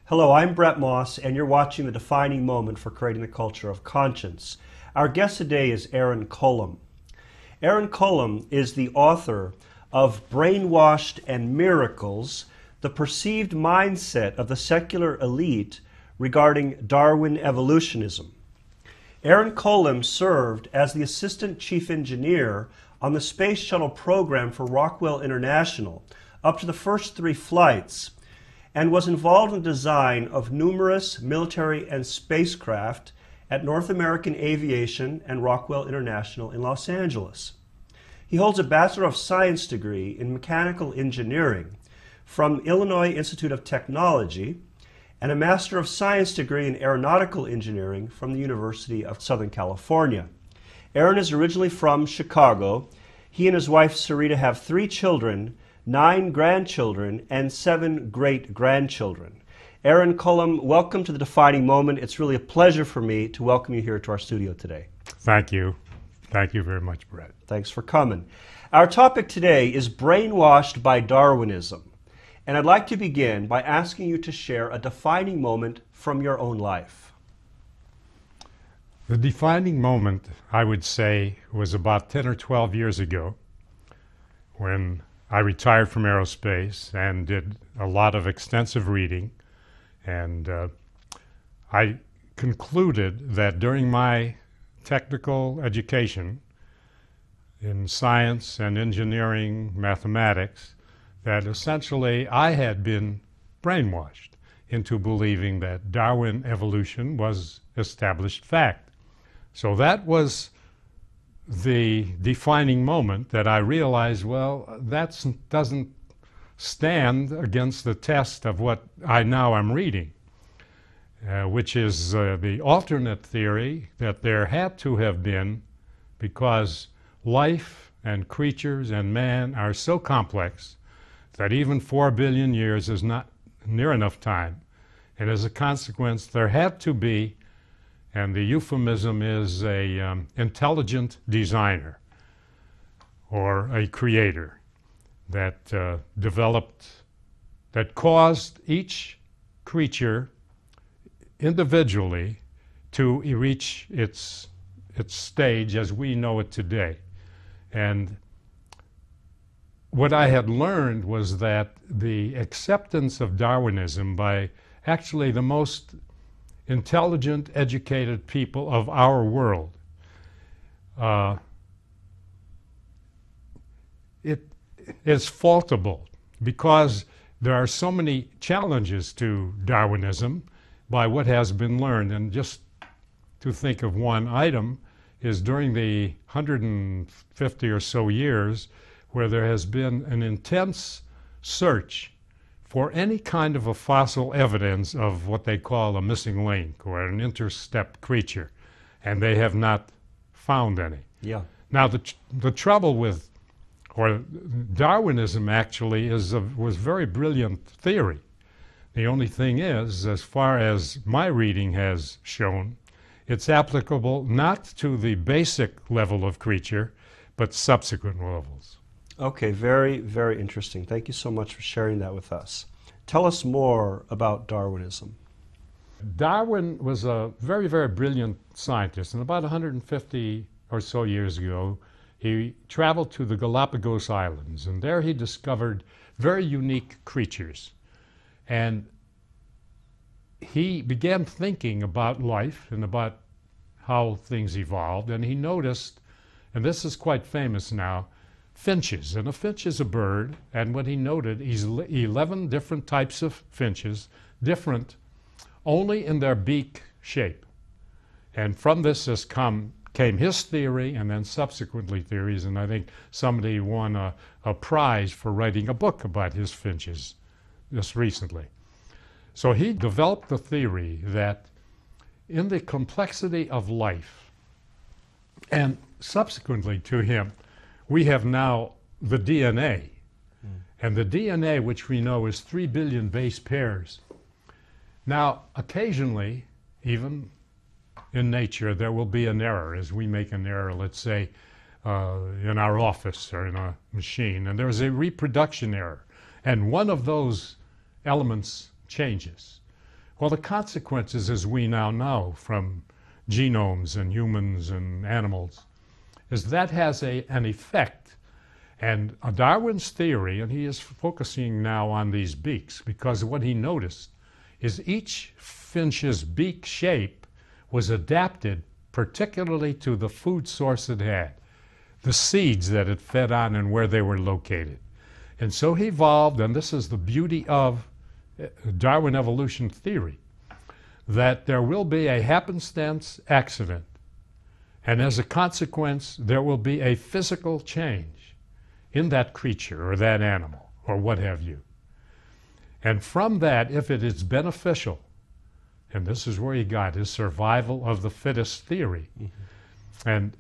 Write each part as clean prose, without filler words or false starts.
Hello, I'm Bret and you're watching The Defining Moment for Creating the Culture of Conscience. Our guest today is Aaron Kolom. Aaron Kolom is the author of Brainwashed and Miracles, the perceived mindset of the secular elite regarding Darwin-Evolutionism. Aaron Kolom served as the assistant chief engineer on the Space Shuttle program for Rockwell International up to the first 3 flights, and was involved in the design of numerous military and spacecraft at North American Aviation and Rockwell International in Los Angeles. He holds a Bachelor of Science degree in Mechanical Engineering from Illinois Institute of Technology and a Master of Science degree in Aeronautical Engineering from the University of Southern California. Aaron is originally from Chicago. He and his wife Sarita have 3 children, 9 grandchildren, and 7 great-grandchildren. Aaron Kolom, welcome to The Defining Moment. It's really a pleasure for me to welcome you here to our studio today. Thank you. Thank you very much, Bret. Thanks for coming. Our topic today is Brainwashed by Darwinism. And I'd like to begin by asking you to share a defining moment from your own life. The defining moment, I would say, was about 10 or 12 years ago when I retired from aerospace and did a lot of extensive reading, and I concluded that during my technical education in science and engineering, mathematics, that essentially I had been brainwashed into believing that Darwin evolution was established fact. So that was the defining moment that I realized, well, that doesn't stand against the test of what I now am reading, which is the alternate theory that there had to have been, because life and creatures and man are so complex that even 4 billion years is not near enough time. And as a consequence, there had to be, and the euphemism is a intelligent designer or a creator that developed, that caused each creature individually to reach its stage as we know it today. And what I had learned was that the acceptance of Darwinism by actually the most intelligent, educated people of our world, it is faultable because there are so many challenges to Darwinism by what has been learned. And just to think of one item is during the 150 or so years where there has been an intense search for any kind of a fossil evidence of what they call a missing link or an interstep creature, and they have not found any. Yeah. Now the trouble with, or Darwinism actually was very brilliant theory. The only thing is, as far as my reading has shown, it's applicable not to the basic level of creature, but subsequent levels. Okay, very, very interesting. Thank you so much for sharing that with us. Tell us more about Darwinism. Darwin was a very, very brilliant scientist, and about 150 or so years ago, he traveled to the Galapagos Islands, and there he discovered very unique creatures. And he began thinking about life and about how things evolved, and he noticed, and this is quite famous now, finches. And a finch is a bird, and what he noted is 11 different types of finches, different only in their beak shape. And from this came his theory, and then subsequently theories, and I think somebody won a prize for writing a book about his finches just recently. So he developed the theory that in the complexity of life, and subsequently to him, we have now the DNA. And the DNA, which we know is 3 billion base pairs. Now, occasionally, even in nature, there will be an error as we make an error, let's say, in our office or in a machine, and there's a reproduction error, and one of those elements changes. Well, the consequences, as we now know from genomes and humans and animals, is that has an effect. And Darwin's theory, and he is focusing now on these beaks, because what he noticed is each finch's beak shape was adapted particularly to the food source it had, the seeds that it fed on and where they were located. And so he evolved, and this is the beauty of Darwin evolution theory, that there will be a happenstance accident, and as a consequence, there will be a physical change in that creature or that animal or what have you. And from that, if it is beneficial, and this is where he got his survival of the fittest theory, and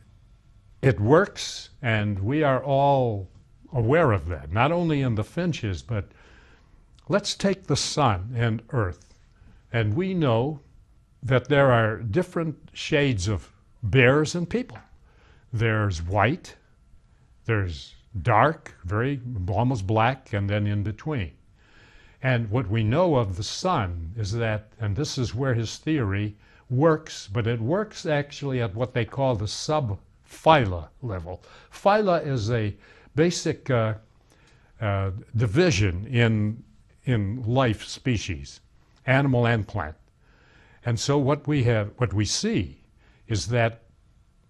it works, and we are all aware of that, not only in the finches, but let's take the sun and earth. And we know that there are different shades of bears and people. There's white, there's dark, very almost black, and then in between. And what we know of the sun is that, and this is where his theory works, but it works actually at what they call the subphyla level. Phyla is a basic division in life species, animal and plant. And so what we see is that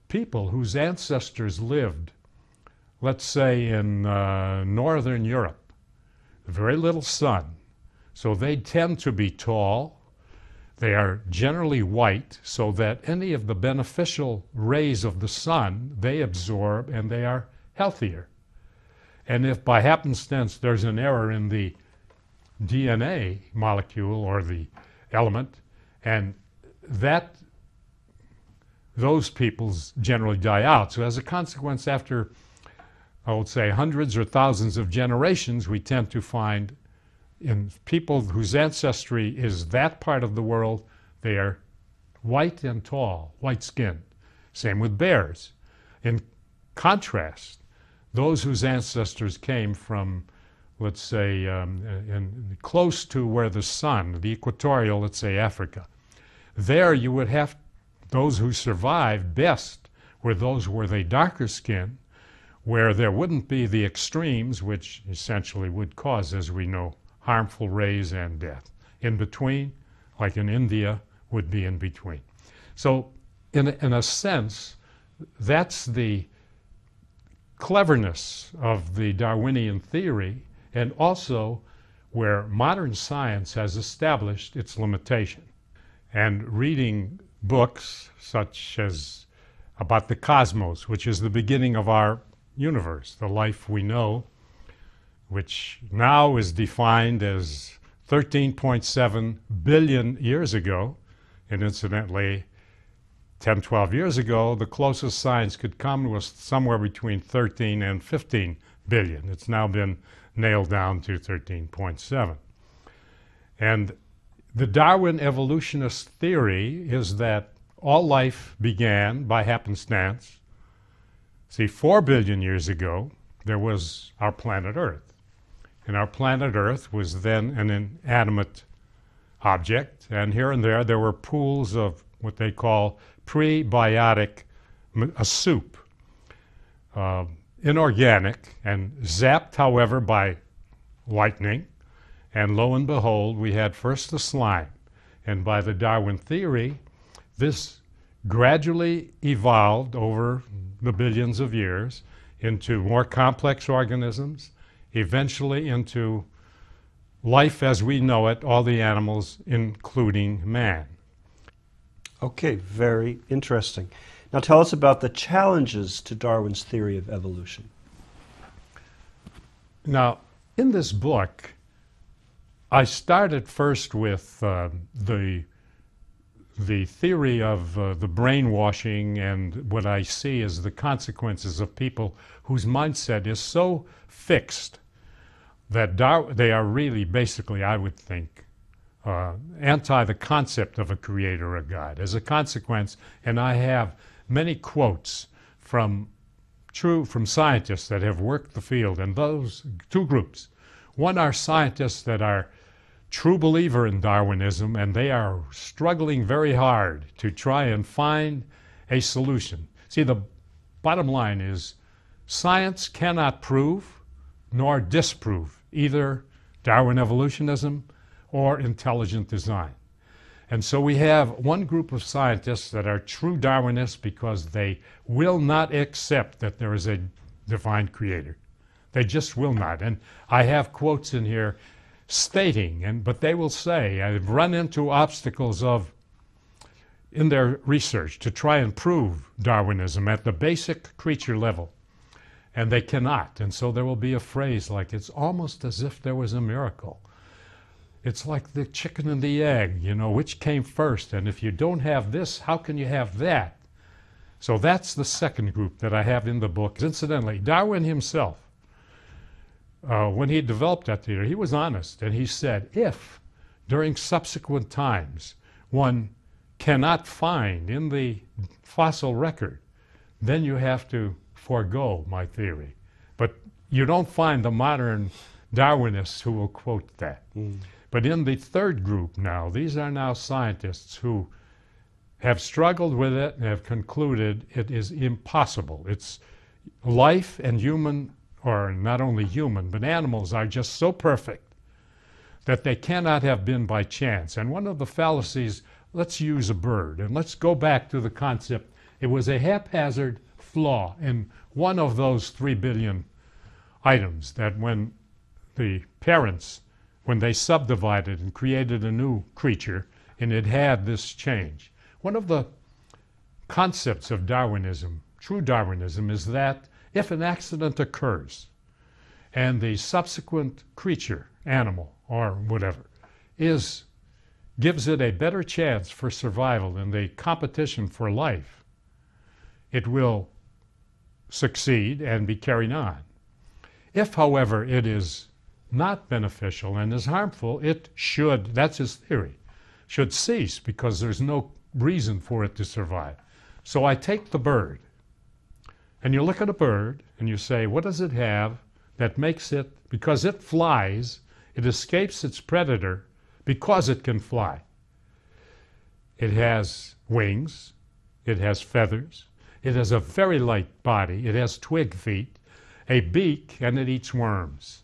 people whose ancestors lived, let's say in northern Europe, very little sun, so they tend to be tall. They are generally white, so that any of the beneficial rays of the sun they absorb, and they are healthier. And if by happenstance there's an error in the DNA molecule or the element, and those peoples generally die out. So as a consequence, after, I would say, hundreds or thousands of generations, we tend to find in people whose ancestry is that part of the world, they are white and tall, white-skinned. Same with bears. In contrast, those whose ancestors came from, let's say, close to where the sun, the equatorial, let's say Africa, there you would have those who survived best were those where they darker skin, where there wouldn't be the extremes, which essentially would cause, as we know, harmful rays and death. In between, like in India, would be in between. So in a sense, that's the cleverness of the Darwinian theory, and also where modern science has established its limitation. And reading books such as about the cosmos, which is the beginning of our universe, the life we know, which now is defined as 13.7 billion years ago, and incidentally, 10, 12 years ago, the closest science could come was somewhere between 13 and 15 billion. It's now been nailed down to 13.7. And the Darwin-Evolutionist theory is that all life began by happenstance. See, 4 billion years ago, there was our planet Earth. And our planet Earth was then an inanimate object, and here and there were pools of what they call prebiotic, a soup, inorganic, and zapped, however, by lightning. And lo and behold, we had first the slime. And by the Darwin theory, this gradually evolved over the billions of years into more complex organisms, eventually into life as we know it, all the animals, including man. Okay, very interesting. Now tell us about the challenges to Darwin's theory of evolution. Now, in this book, I started first with the theory of the brainwashing and what I see as the consequences of people whose mindset is so fixed that they are really basically, I would think, anti the concept of a creator or a God. As a consequence, and I have many quotes from scientists that have worked the field, and those two groups. One are scientists that are true believer in Darwinism, and they are struggling very hard to try and find a solution. See, the bottom line is science cannot prove nor disprove either Darwin-Evolutionism or intelligent design. And so we have one group of scientists that are true Darwinists because they will not accept that there is a divine creator. They just will not. And I have quotes in here stating, but they will say, I've run into obstacles in their research to try and prove Darwinism at the basic creature level, and they cannot. And so there will be a phrase like, it's almost as if there was a miracle. It's like the chicken and the egg, you know, which came first? And if you don't have this, how can you have that? So that's the second group that I have in the book. Incidentally, Darwin himself, when he developed that theory, he was honest, and he said, if during subsequent times one cannot find in the fossil record, then you have to forego my theory. But you don't find the modern Darwinists who will quote that. But in the third group now, these are now scientists who have struggled with it and have concluded it is impossible. It's life and human, or not only human, but animals are just so perfect that they cannot have been by chance. And one of the fallacies, let's use a bird, and let's go back to the concept. It was a haphazard flaw in one of those 3 billion items that when the parents, when they subdivided and created a new creature, and it had this change. One of the concepts of Darwinism, true Darwinism, is that if an accident occurs and the subsequent creature, animal, or whatever, gives it a better chance for survival in the competition for life, it will succeed and be carried on. If, however, it is not beneficial and is harmful, it should, that's his theory, should cease because there's no reason for it to survive. So I take the bird, and you look at a bird and you say, what does it have that makes it, because it flies, it escapes its predator because it can fly. It has wings, it has feathers, it has a very light body, it has twig feet, a beak, and it eats worms.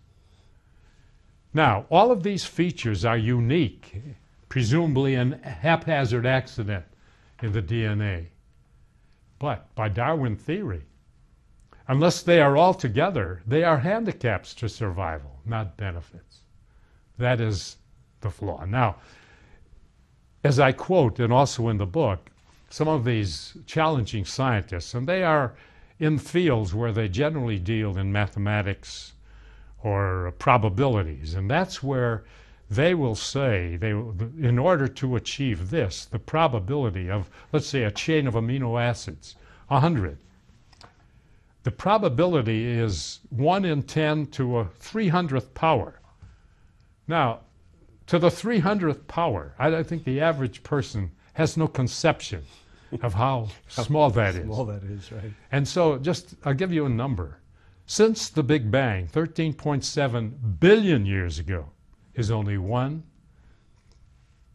Now, all of these features are unique, presumably an haphazard accident in the DNA. But by Darwin theory, unless they are all together, they are handicaps to survival, not benefits. That is the flaw. Now, as I quote, and also in the book, some of these challenging scientists, and they are in fields where they generally deal in mathematics or probabilities, and that's where they will say, in order to achieve this, the probability of, let's say, a chain of amino acids, 100, the probability is 1 in 10 to a 300th power. Now, to the 300th power, I think the average person has no conception of how small that is. Small that is, right. And so I'll give you a number. Since the Big Bang, 13.7 billion years ago, is only 1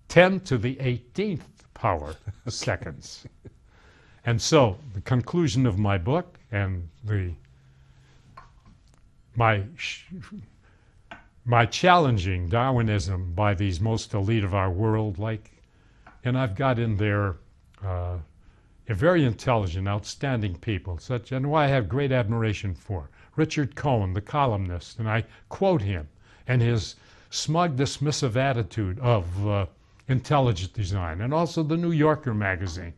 10 to the 18th power seconds. And so the conclusion of my book and my challenging Darwinism by these most elite of our world, and I've got in there a very intelligent, outstanding people, and who I have great admiration for. Richard Cohen, the columnist, and I quote him and his smug, dismissive attitude of intelligent design, and also the New Yorker magazine.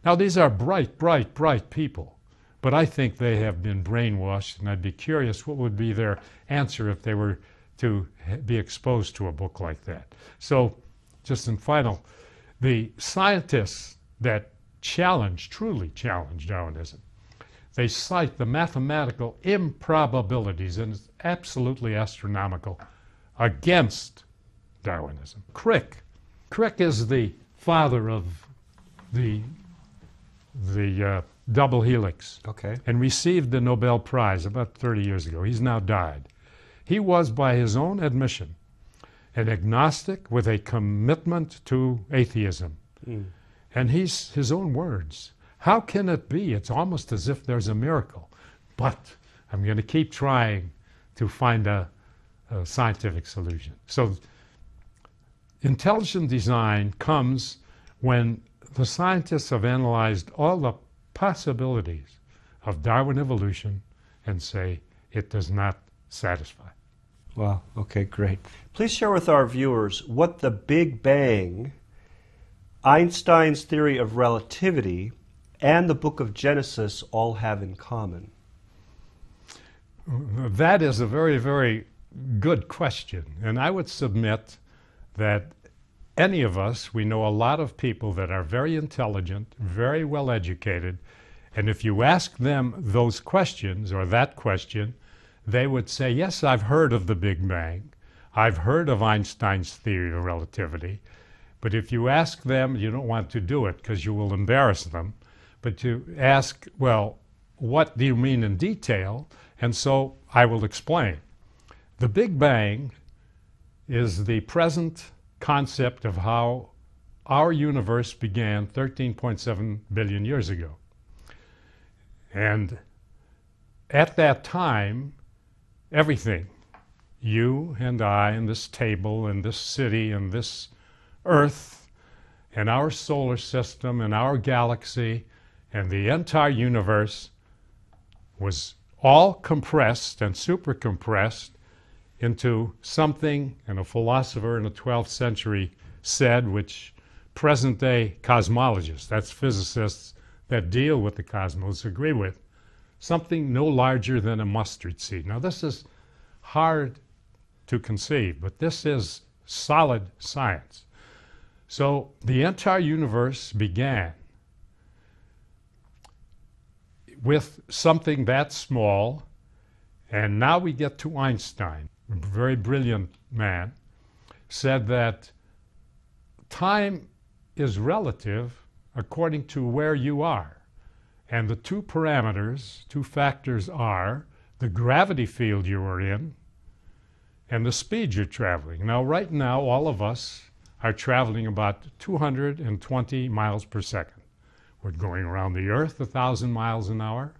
Now, these are bright, bright, bright people, but I think they have been brainwashed, and I'd be curious what would be their answer if they were to be exposed to a book like that. So, just in final, the scientists that truly challenge Darwinism, they cite the mathematical improbabilities, and it's absolutely astronomical, against Darwinism. Crick is the father of the double helix, Okay. and received the Nobel Prize about 30 years ago. He's now died. He was, by his own admission, an agnostic with a commitment to atheism. And he's his own words. How can it be? It's almost as if there's a miracle. But I'm going to keep trying to find a scientific solution. So intelligent design comes when the scientists have analyzed all the possibilities of Darwin evolution and say it does not satisfy. Wow, okay, great. Please share with our viewers what the Big Bang, Einstein's theory of relativity, and the book of Genesis all have in common. That is a very, very good question. And I would submit that any of us, we know a lot of people that are very intelligent, very well educated, and if you ask them those questions or that question, they would say, yes, I've heard of the Big Bang. I've heard of Einstein's theory of relativity. But if you ask them, you don't want to do it because you will embarrass them. But you ask, well, what do you mean in detail? And so I will explain. The Big Bang is the present concept of how our universe began 13.7 billion years ago. And at that time, everything, you and I and this table and this city and this Earth and our solar system and our galaxy and the entire universe was all compressed and super compressed into something, and a philosopher in the 12th century said, which present day cosmologists, that's physicists that deal with the cosmos, agree with, something no larger than a mustard seed. Now this is hard to conceive, but this is solid science. So the entire universe began with something that small, and now we get to Einstein, a very brilliant man, said that time is relative according to where you are. And the two parameters, two factors are the gravity field you are in and the speed you're traveling. Now, right now, all of us are traveling about 220 miles per second. We're going around the Earth 1,000 miles an hour.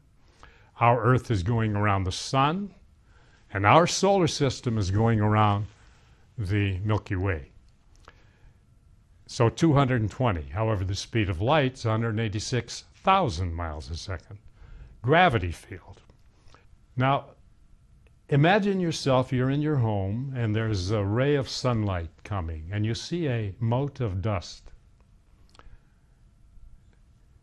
Our Earth is going around the sun, and our solar system is going around the Milky Way. So 220. However, the speed of light is 186,000 miles a second. Gravity field. Now, imagine yourself, you're in your home, and there's a ray of sunlight coming, and you see a mote of dust.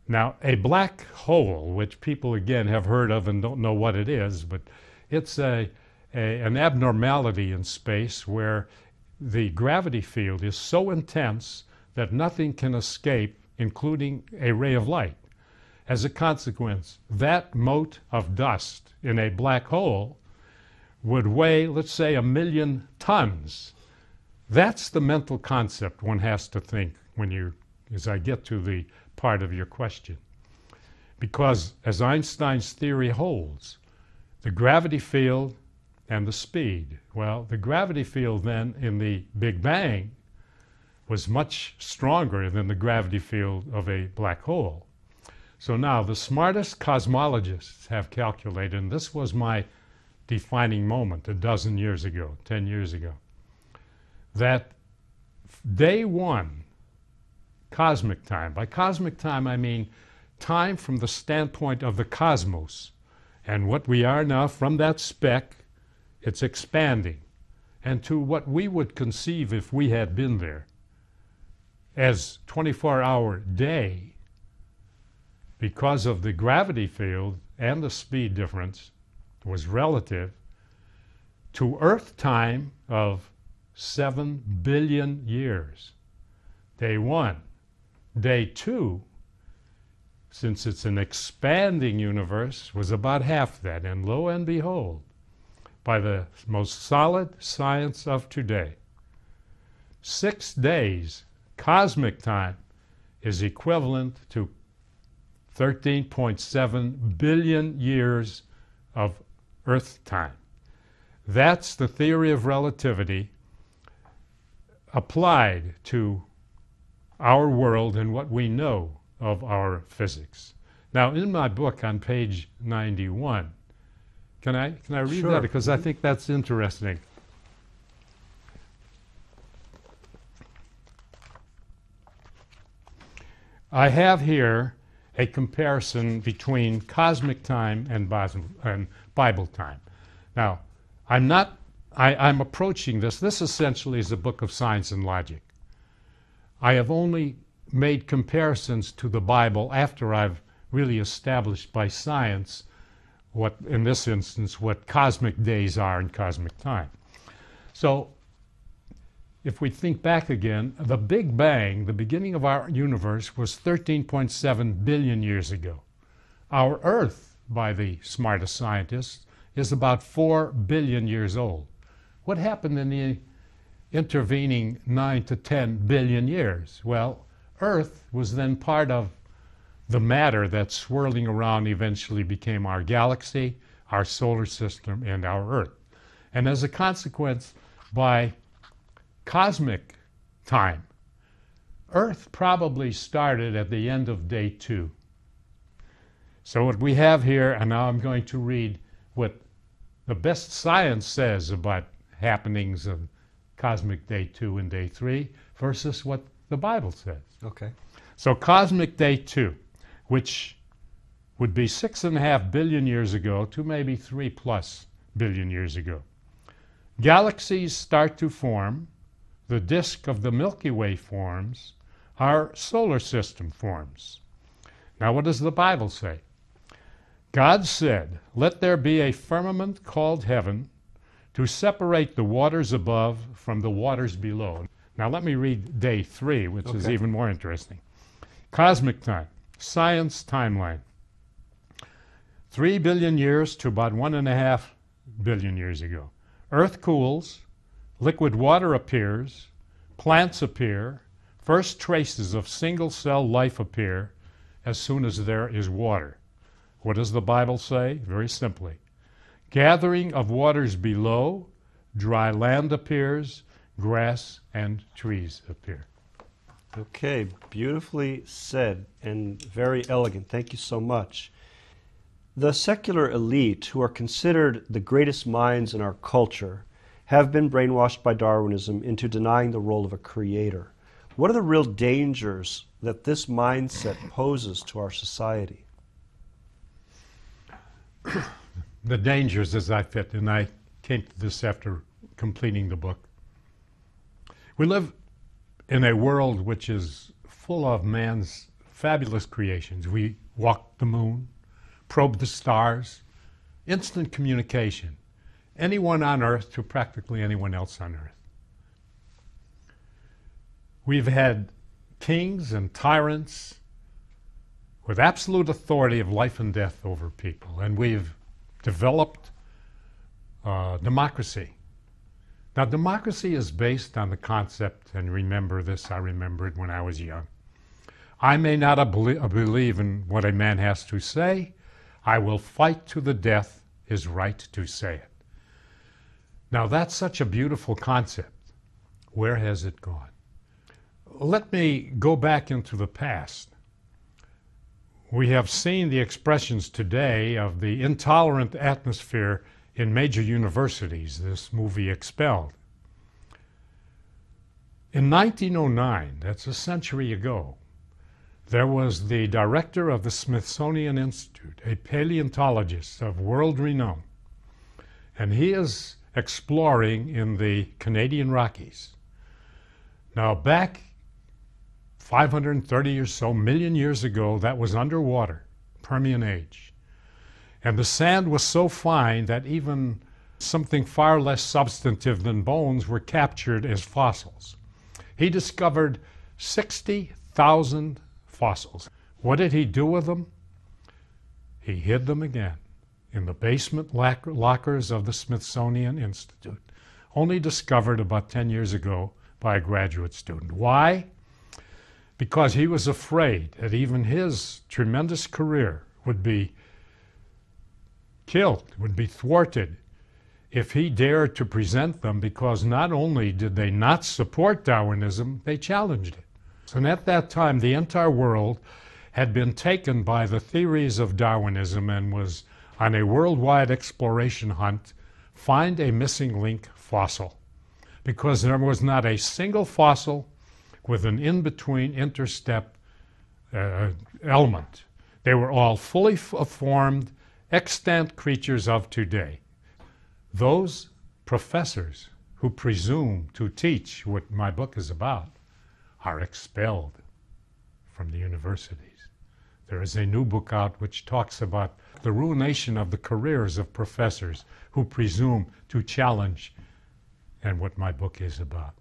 Now, a black hole, which people, again, have heard of and don't know what it is, but it's an abnormality in space where the gravity field is so intense that nothing can escape, including a ray of light. As a consequence, that mote of dust in a black hole would weigh, let's say, 1,000,000 tons. That's the mental concept one has to think when as I get to the part of your question. Because as Einstein's theory holds, the gravity field and the speed, well, the gravity field then in the Big Bang was much stronger than the gravity field of a black hole. So now the smartest cosmologists have calculated, and this was my defining moment a dozen years ago, 10 years ago, that day one, cosmic time, by cosmic time I mean time from the standpoint of the cosmos, and what we are now from that speck, it's expanding, and to what we would conceive if we had been there as 24-hour day, because of the gravity field and the speed difference was relative to Earth time of 7 billion years. Day one. Day two, since it's an expanding universe, was about half that. And lo and behold, by the most solid science of today, 6 days, cosmic time, is equivalent to 13.7 billion years of Earth time. That's the theory of relativity. applied to our world and what we know of our physics. Now, in my book on page 91, can I read Sure. that? Because I think that's interesting. I have here a comparison between cosmic time and Bible time. Now, I'm approaching this. This essentially is a book of science and logic. I have only made comparisons to the Bible after I've really established by science what, in this instance, what cosmic days are and cosmic time. So, if we think back again, the Big Bang, the beginning of our universe, was 13.7 billion years ago. Our Earth, by the smartest scientists, is about 4 billion years old. What happened in the intervening 9 to 10 billion years? Well, Earth was then part of the matter that swirling around eventually became our galaxy, our solar system, and our Earth. And as a consequence, by cosmic time, Earth probably started at the end of day 2. So what we have here, and now I'm going to read what the best science says about happenings of cosmic day 2 and day 3 versus what the Bible says. Okay. So cosmic day 2, which would be 6.5 billion years ago to maybe 3+ billion years ago. Galaxies start to form, the disk of the Milky Way forms, our solar system forms. Now what does the Bible say? God said, "Let there be a firmament called heaven to separate the waters above from the waters below." Now let me read day 3, which is even more interesting. Cosmic time, science timeline. 3 billion years to about 1.5 billion years ago. Earth cools, liquid water appears, plants appear, first traces of single-cell life appear as soon as there is water. What does the Bible say? Very simply. Gathering of waters below, dry land appears, grass and trees appear. Okay, beautifully said and very elegant. Thank you so much. The secular elite, who are considered the greatest minds in our culture, have been brainwashed by Darwinism into denying the role of a creator. What are the real dangers that this mindset poses to our society? The dangers as I fit, and I came to this after completing the book. We live in a world which is full of man's fabulous creations. We walked the moon, probed the stars, instant communication. Anyone on Earth to practically anyone else on Earth. We've had kings and tyrants with absolute authority of life and death over people, and we've developed democracy. Now, democracy is based on the concept, and remember this, I remembered when I was young. I may not believe in what a man has to say. I will fight to the death his right to say it. Now, that's such a beautiful concept. Where has it gone? Let me go back into the past. We have seen the expressions today of the intolerant atmosphere in major universities, this movie Expelled. In 1909, that's a century ago, there was the director of the Smithsonian Institute, a paleontologist of world renown, and he is exploring in the Canadian Rockies. Now, back 530 or so million years ago, that was underwater, Permian age. And the sand was so fine that even something far less substantive than bones were captured as fossils. He discovered 60,000 fossils. What did he do with them? He hid them again in the basement lockers of the Smithsonian Institute, only discovered about 10 years ago by a graduate student. Why? Because he was afraid that even his tremendous career would be killed, would be thwarted if he dared to present them, because not only did they not support Darwinism, they challenged it. And at that time, the entire world had been taken by the theories of Darwinism and was on a worldwide exploration hunt, find a missing link fossil, because there was not a single fossil with an in-between interstep element. They were all fully formed, extant creatures of today. Those professors who presume to teach what my book is about are expelled from the universities. There is a new book out which talks about the ruination of the careers of professors who presume to challenge and what my book is about.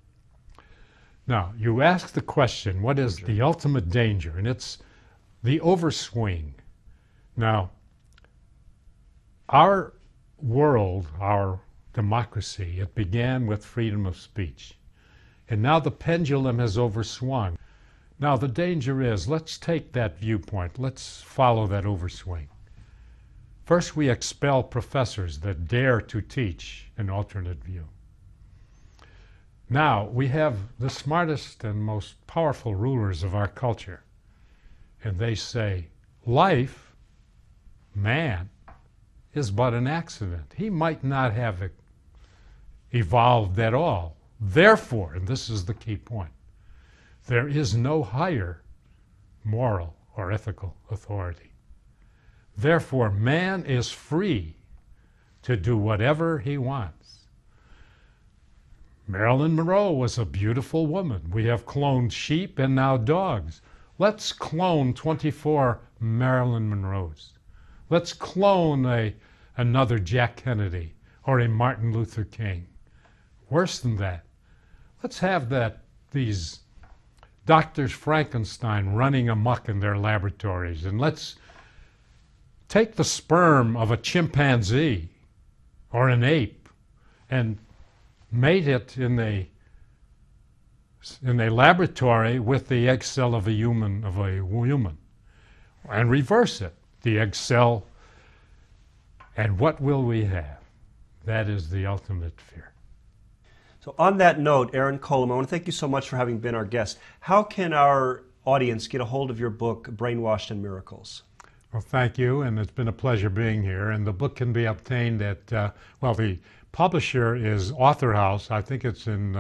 Now, you ask the question, what is the ultimate danger? And it's the overswing. Now, our world, our democracy, it began with freedom of speech. And now the pendulum has overswung. Now the danger is, let's take that viewpoint. Let's follow that overswing. First, we expel professors that dare to teach an alternate view. Now, we have the smartest and most powerful rulers of our culture. And they say, life, man, is but an accident. He might not have evolved at all. Therefore, and this is the key point, there is no higher moral or ethical authority. Therefore, man is free to do whatever he wants. Marilyn Monroe was a beautiful woman. We have cloned sheep and now dogs. Let's clone 24 Marilyn Monroes. Let's clone another Jack Kennedy or a Martin Luther King. Worse than that, let's have these Doctors Frankenstein running amok in their laboratories, and let's take the sperm of a chimpanzee or an ape and mate it in a laboratory with the egg cell of a human, and reverse it, the egg cell, and what will we have? That is the ultimate fear. So on that note, Aaron Kolom, I want to thank you so much for having been our guest. How can our audience get a hold of your book, Brainwashed and Miracles? Well, thank you, and it's been a pleasure being here. And the book can be obtained at, the publisher is Author House. I think it's in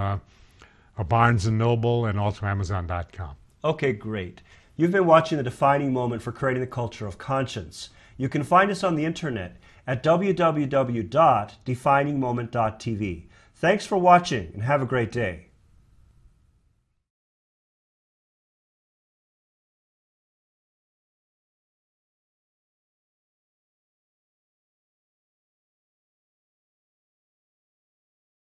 Barnes & Noble and also Amazon.com. Okay, great. You've been watching The Defining Moment for Creating the Culture of Conscience. You can find us on the internet at www.definingmoment.tv. Thanks for watching and have a great day.